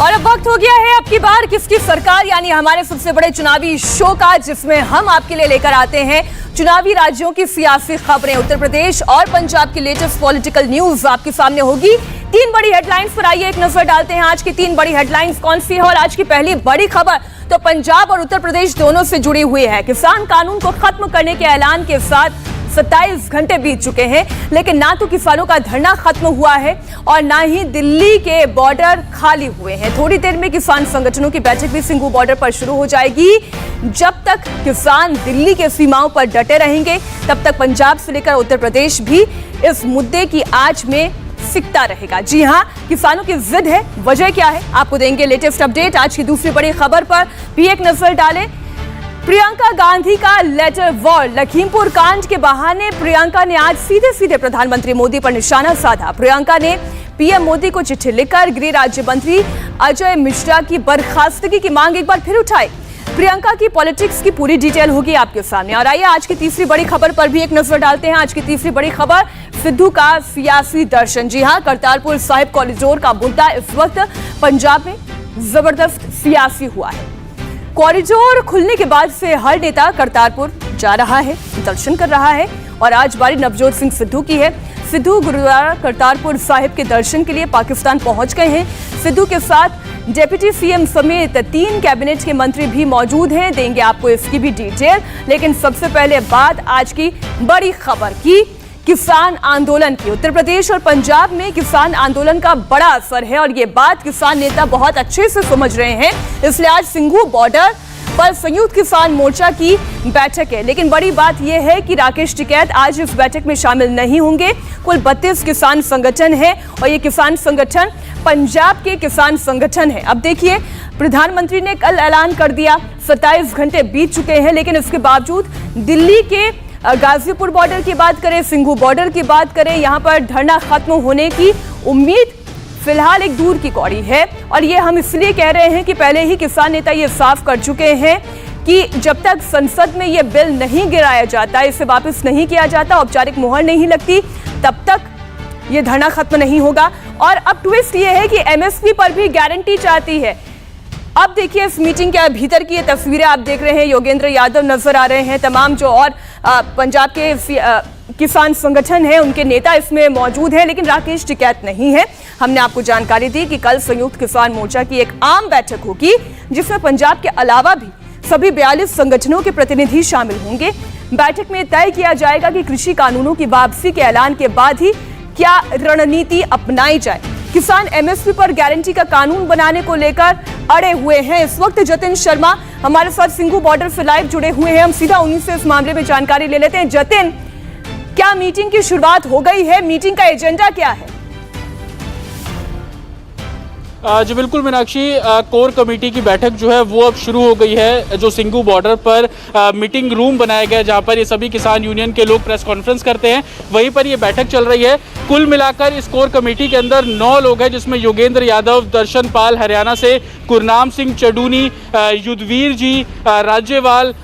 और अब वक्त हो गया है अब की बार किसकी सरकार, यानी हमारे सबसे बड़े चुनावी शो का, जिसमें हम आपके लिए लेकर आते हैं चुनावी राज्यों की सियासी खबरें। उत्तर प्रदेश और पंजाब की लेटेस्ट पॉलिटिकल न्यूज आपके सामने होगी। 3 बड़ी हेडलाइंस पर आइए एक नजर डालते हैं। आज की 3 बड़ी हेडलाइंस कौन सी है? और आज की पहली बड़ी खबर तो पंजाब और उत्तर प्रदेश दोनों से जुड़ी हुई है। किसान कानून को खत्म करने के ऐलान के साथ 27 घंटे बीत चुके हैं, लेकिन ना तो किसानों का धरना खत्म हुआ है और ना ही दिल्ली के बॉर्डर खाली हुए हैं। थोड़ी देर में किसान संगठनों की बैठक भी सिंघू बॉर्डर पर शुरू हो जाएगी। जब तक किसान दिल्ली के सीमाओं पर डटे रहेंगे, तब तक पंजाब से लेकर उत्तर प्रदेश भी इस मुद्दे की आंच में सिकता रहेगा। जी हां, किसानों की जिद है। वजह क्या है, आपको देंगे लेटेस्ट अपडेट। आज की दूसरी बड़ी खबर पर भी एक नजर डालें। प्रियंका गांधी का लेटर वॉर। लखीमपुर कांड के बहाने प्रियंका ने आज सीधे सीधे प्रधानमंत्री मोदी पर निशाना साधा। प्रियंका ने पीएम मोदी को चिट्ठी लिखकर गृह राज्य मंत्री अजय मिश्रा की बर्खास्तगी की मांग एक बार फिर उठाई। प्रियंका की पॉलिटिक्स की पूरी डिटेल होगी आपके सामने। और आइए आज की तीसरी बड़ी खबर पर भी एक नजर डालते हैं। आज की तीसरी बड़ी खबर, सिद्धू का सियासी दर्शन। जी हां, करतारपुर साहिब कॉरिडोर का मुद्दा इस वक्त पंजाब में जबरदस्त सियासी हुआ है। कॉरिडोर खुलने के बाद से हर नेता करतारपुर जा रहा है, दर्शन कर रहा है। और आज बारी नवजोत सिंह सिद्धू की है। सिद्धू गुरुद्वारा करतारपुर साहिब के दर्शन के लिए पाकिस्तान पहुंच गए हैं। सिद्धू के साथ डिप्टी सीएम समेत 3 कैबिनेट के मंत्री भी मौजूद हैं। देंगे आपको इसकी भी डिटेल, लेकिन सबसे पहले बात आज की बड़ी खबर की, किसान आंदोलन की। उत्तर प्रदेश और पंजाब में किसान आंदोलन का बड़ा असर है और ये बात किसान नेता बहुत अच्छे से समझ रहे हैं। इसलिए आज सिंघू बॉर्डर पर संयुक्त किसान मोर्चा की बैठक है। लेकिन बड़ी बात यह है कि राकेश टिकैत आज इस बैठक में शामिल नहीं होंगे। कुल 32 किसान संगठन है और ये किसान संगठन पंजाब के किसान संगठन है। अब देखिए, प्रधानमंत्री ने कल ऐलान कर दिया, 27 घंटे बीत चुके हैं, लेकिन इसके बावजूद दिल्ली के गाजीपुर बॉर्डर की बात करें, सिंघू बॉर्डर की बात करें, यहां पर धरना खत्म होने की उम्मीद फिलहाल एक दूर की कौड़ी है। और ये हम इसलिए कह रहे हैं कि पहले ही किसान नेता ये साफ कर चुके हैं कि जब तक संसद में ये बिल नहीं गिराया जाता, इसे वापस नहीं किया जाता, औपचारिक मुहर नहीं लगती, तब तक ये धरना खत्म नहीं होगा। और अब ट्विस्ट ये है कि एमएसपी पर भी गारंटी चाहती है। अब देखिए, इस मीटिंग के भीतर की ये तस्वीरें आप देख रहे हैं। योगेंद्र यादव नजर आ रहे हैं, तमाम जो और पंजाब के किसान संगठन है उनके नेता इसमें मौजूद हैं, लेकिन राकेश टिकैत नहीं है। हमने आपको जानकारी दी कि कल संयुक्त किसान मोर्चा की एक आम बैठक होगी, जिसमें पंजाब के अलावा भी सभी 42 संगठनों के प्रतिनिधि शामिल होंगे। बैठक में तय किया जाएगा कि कृषि कानूनों की वापसी के ऐलान के बाद ही क्या रणनीति अपनाई जाए। किसान एमएसपी पर गारंटी का कानून बनाने को लेकर अड़े हुए हैं। इस वक्त जतिन शर्मा हमारे साथ सिंघू बॉर्डर से लाइव जुड़े हुए हैं। हम सीधा उन्हीं से इस मामले में जानकारी ले लेते हैं। जतिन, क्या मीटिंग की शुरुआत हो गई है? मीटिंग का एजेंडा क्या है? जी बिल्कुल मीनाक्षी, कोर कमेटी की बैठक जो है वो अब शुरू हो गई है। जो सिंघू बॉर्डर पर मीटिंग रूम बनाया गया है, जहां पर ये सभी किसान यूनियन के लोग प्रेस कॉन्फ्रेंस करते हैं, वहीं पर ये बैठक चल रही है। कुल मिलाकर इस कोर कमेटी के अंदर 9 लोग हैं, जिसमें योगेंद्र यादव, दर्शन पाल हरियाणा से, गुरनाम सिंह चडूनी, युद्धवीर जी, राज्यवाल,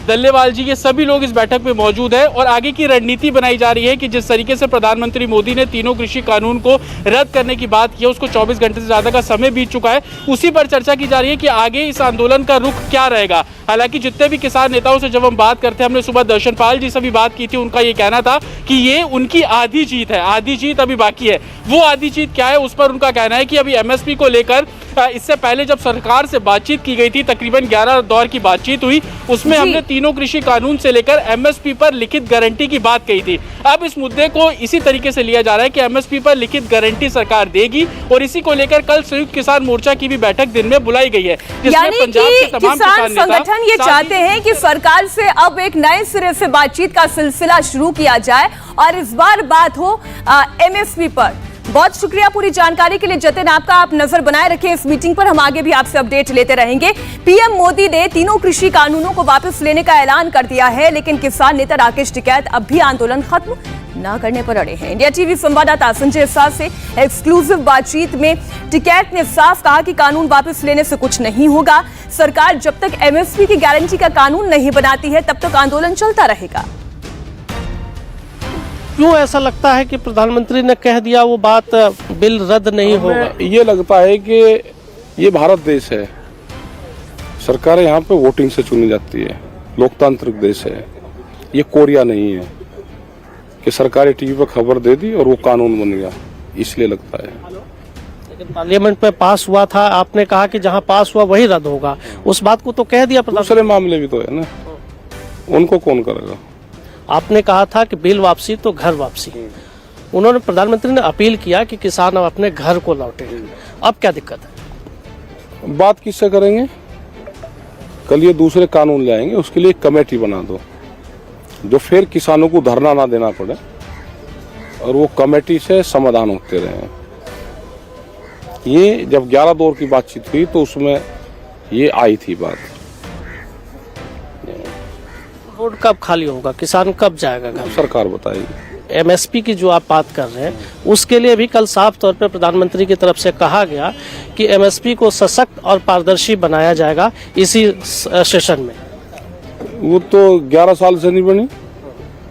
दल्लेवाल जी, ये सभी लोग इस बैठक में मौजूद है। और आगे की रणनीति बनाई जा रही है कि जिस तरीके से प्रधानमंत्री मोदी ने तीनों कृषि कानून को रद्द करने की बात की है, उसको 24 घंटे से का समय बीत चुका है, उसी पर चर्चा की जा रही है कि आगे इस आंदोलन का रुख क्या रहेगा। हालांकि जितने भी किसान नेताओं से जब हम बात करते हैं, हमने सुबह दर्शन पाल जी से भी बात की थी, उनका ये कहना था कि ये उनकी आधी जीत है, आधी जीत अभी बाकी है। वो आधी जीत क्या है, उस पर उनका कहना है कि अभी एमएसपी को लेकर इससे पहले जब सरकार से बातचीत की गई थी, तकरीबन 11 दौर की बातचीत हुई, उसमें हमने तीनों कृषि कानून से लेकर एमएसपी पर लिखित गारंटी की बात कही थी। अब इस मुद्दे को इसी तरीके से लिया जा रहा है कि एमएसपी पर लिखित गारंटी सरकार देगी, और इसी को लेकर कल संयुक्त किसान मोर्चा की भी बैठक दिन में बुलाई गई है, जिसमें पंजाब के तमाम किसान संगठन ये चाहते हैं कि सरकार से अब एक नए सिरे से बातचीत का सिलसिला शुरू किया जाए और इस बार बात हो एमएसपी पर। बहुत शुक्रिया पूरी जानकारी के लिए जतिन आपका। आप नजर बनाए रखें इस मीटिंग पर, हम आगे भी आपसे अपडेट लेते रहेंगे। पीएम मोदी ने तीनों कृषि कानूनों को वापस लेने का ऐलान कर दिया है, लेकिन किसान नेता राकेश टिकैत अब भी आंदोलन खत्म न करने पर अड़े हैं। इंडिया टीवी संवाददाता संजय शाह से एक्सक्लूसिव बातचीत में टिकैत ने साफ कहा कि कानून वापस लेने से कुछ नहीं होगा। सरकार जब तक एमएसपी की गारंटी का कानून नहीं बनाती है, तब तक आंदोलन चलता रहेगा। क्यों ऐसा लगता है कि प्रधानमंत्री ने कह दिया वो बात, बिल रद्द नहीं होगा? ये लगता है कि ये भारत देश है, सरकारें यहाँ पे वोटिंग से चुनी जाती है, लोकतांत्रिक देश है। ये कोरिया नहीं है कि सरकारें टीवी पर खबर दे दी और वो कानून बन गया, इसलिए लगता है। लेकिन पार्लियामेंट में पास हुआ था, आपने कहा कि जहां पास हुआ वही रद्द होगा, उस बात को तो कह दिया प्रधानमंत्री। दूसरे मामले भी तो है ना, उनको कौन करेगा। आपने कहा था कि बिल वापसी तो घर वापसी। उन्होंने, प्रधानमंत्री ने अपील किया कि किसान अब अपने घर को लौटे। अब क्या दिक्कत है? बात किससे करेंगे? कल ये दूसरे कानून लाएंगे, उसके लिए एक कमेटी बना दो जो फिर किसानों को धरना ना देना पड़े और वो कमेटी से समाधान होते रहे। ये जब 11 दौर की बातचीत हुई तो उसमें ये आई थी बात। रोड कब खाली होगा, किसान कब जाएगा घर? सरकार बताएगी। एमएसपी की जो आप बात कर रहे हैं, उसके लिए भी कल साफ तौर पर प्रधानमंत्री की तरफ से कहा गया कि एमएसपी को सशक्त और पारदर्शी बनाया जाएगा इसी सेशन में। वो तो 11 साल से नहीं बनी,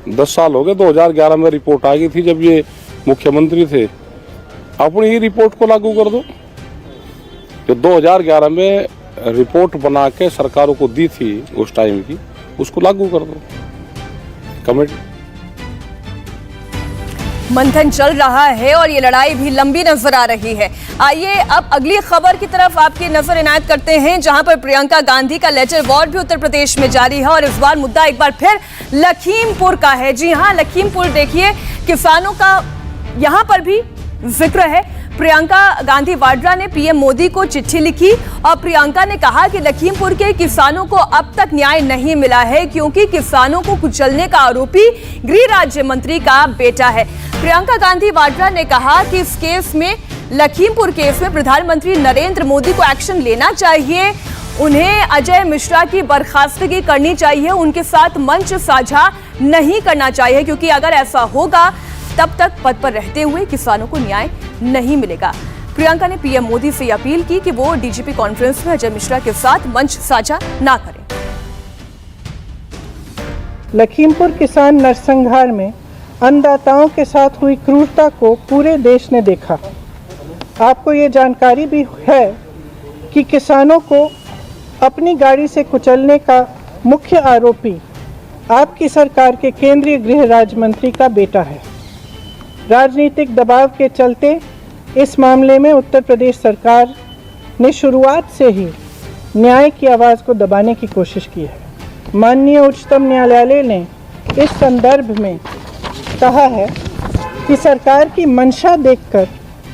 10 साल हो गए। 2011 में रिपोर्ट आ गई थी जब ये मुख्यमंत्री थे। अपनी ही रिपोर्ट को लागू कर दो जो 2011 में रिपोर्ट बना के सरकारों को दी थी उस टाइम की, उसको लागू कर दो। कमेटी मंथन चल रहा है और ये लड़ाई भी लंबी नजर आ रही है। आइए अब अगली खबर की तरफ आपकी नजर इनायत करते हैं, जहां पर प्रियंका गांधी का लेटर वॉर भी उत्तर प्रदेश में जारी है और इस बार मुद्दा एक बार फिर लखीमपुर का है। जी हां, लखीमपुर देखिए, किसानों का यहां पर भी जिक्र है। प्रियंका गांधी वाड्रा ने पीएम मोदी को चिट्ठी लिखी और प्रियंका ने कहा कि लखीमपुर के किसानों को अब तक न्याय नहीं मिला है क्योंकि किसानों को कुचलने का आरोपी गृह राज्य मंत्री का बेटा है। प्रियंका गांधी वाड्रा ने कहा कि इस केस में, लखीमपुर केस में प्रधानमंत्री नरेंद्र मोदी को एक्शन लेना चाहिए, उन्हें अजय मिश्रा की बर्खास्तगी करनी चाहिए, उनके साथ मंच साझा नहीं करना चाहिए क्योंकि अगर ऐसा होगा तब तक पद पर रहते हुए किसानों को न्याय नहीं मिलेगा। प्रियंका ने पीएम मोदी से अपील की कि वो डीजीपी कॉन्फ्रेंस में अजय मिश्रा के साथ मंच साझा ना करें। लखीमपुर किसान नरसंहार में अन्नदाताओं के साथ हुई क्रूरता को पूरे देश ने देखा। आपको ये जानकारी भी है कि किसानों को अपनी गाड़ी से कुचलने का मुख्य आरोपी आपकी सरकार के केंद्रीय गृह राज्य मंत्री का बेटा है। राजनीतिक दबाव के चलते इस मामले में उत्तर प्रदेश सरकार ने शुरुआत से ही न्याय की आवाज़ को दबाने की कोशिश की है। माननीय उच्चतम न्यायालय ने इस संदर्भ में कहा है कि सरकार की मंशा देखकर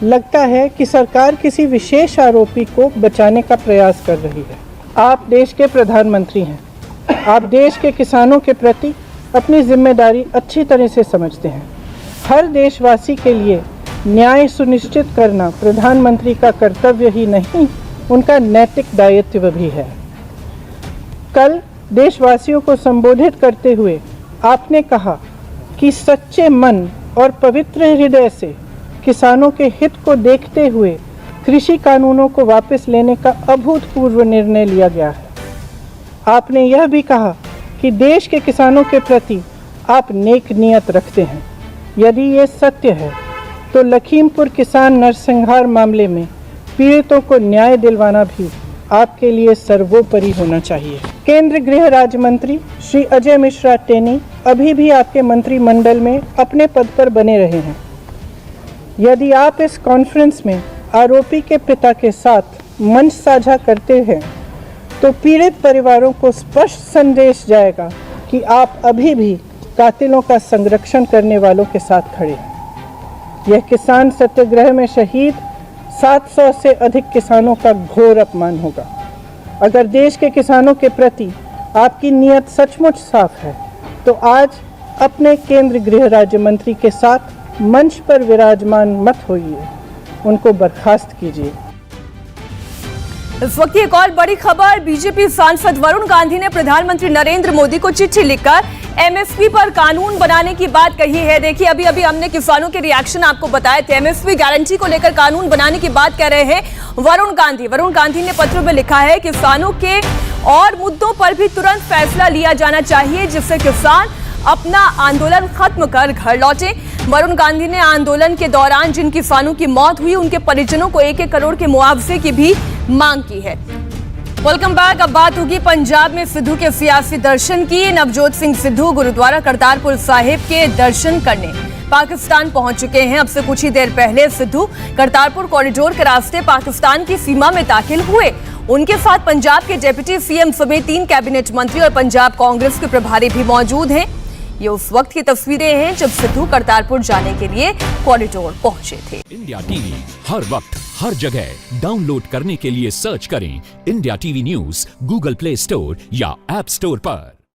लगता है कि सरकार किसी विशेष आरोपी को बचाने का प्रयास कर रही है। आप देश के प्रधानमंत्री हैं, आप देश के किसानों के प्रति अपनी जिम्मेदारी अच्छी तरह से समझते हैं। हर देशवासी के लिए न्याय सुनिश्चित करना प्रधानमंत्री का कर्तव्य ही नहीं, उनका नैतिक दायित्व भी है। कल देशवासियों को संबोधित करते हुए आपने कहा कि सच्चे मन और पवित्र हृदय से किसानों के हित को देखते हुए कृषि कानूनों को वापस लेने का अभूतपूर्व निर्णय लिया गया है। आपने यह भी कहा कि देश के किसानों के प्रति आप नेक नियत रखते हैं। यदि ये सत्य है तो लखीमपुर किसान नरसंहार मामले में पीड़ितों को न्याय दिलवाना भी आपके लिए सर्वोपरि होना चाहिए। केंद्र गृह राज्य मंत्री श्री अजय मिश्रा टेनी अभी भी आपके मंत्रिमंडल में अपने पद पर बने रहे हैं। यदि आप इस कॉन्फ्रेंस में आरोपी के पिता के साथ मंच साझा करते हैं तो पीड़ित परिवारों को स्पष्ट संदेश जाएगा कि आप अभी भी कातिलों का संरक्षण करने वालों के साथ खड़े हैं। यह किसान सत्याग्रह में शहीद 700 से अधिक किसानों का घोर अपमान होगा। अगर देश के किसानों के प्रति आपकी नीयत सचमुच साफ है तो आज अपने केंद्र गृह राज्य मंत्री के साथ मंच पर विराजमान मत होइए, उनको बर्खास्त कीजिए। इस वक्त एक और बड़ी खबर, बीजेपी सांसद वरुण गांधी ने प्रधानमंत्री नरेंद्र मोदी को चिट्ठी लिखकर एमएसपी पर कानून बनाने की बात कही है। देखिए, अभी हमने किसानों के रिएक्शन आपको बताए थे। एमएसपी गारंटी को लेकर कानून बनाने की बात कह रहे हैं वरुण गांधी। वरुण गांधी ने पत्र में लिखा है कि किसानों के और मुद्दों पर भी तुरंत फैसला लिया जाना चाहिए जिससे किसान अपना आंदोलन खत्म कर घर लौटे। वरुण गांधी ने आंदोलन के दौरान जिन किसानों की मौत हुई उनके परिजनों को 1-1 करोड़ के मुआवजे की भी मांग की है। Welcome back. अब बात होगी पंजाब में सिद्धू के सियासी दर्शन की। नवजोत सिंह सिद्धू गुरुद्वारा करतारपुर साहिब के दर्शन करने पाकिस्तान पहुंच चुके हैं। अब से कुछ ही देर पहले सिद्धू करतारपुर कॉरिडोर के रास्ते पाकिस्तान की सीमा में दाखिल हुए। उनके साथ पंजाब के डिप्टी सीएम समेत 3 कैबिनेट मंत्री और पंजाब कांग्रेस के प्रभारी भी मौजूद हैं। ये उस वक्त की तस्वीरें हैं जब सिद्धू करतारपुर जाने के लिए कॉरिडोर पहुंचे थे। इंडिया टीवी हर वक्त हर जगह डाउनलोड करने के लिए सर्च करें India TV news Google play store या ऐप स्टोर पर।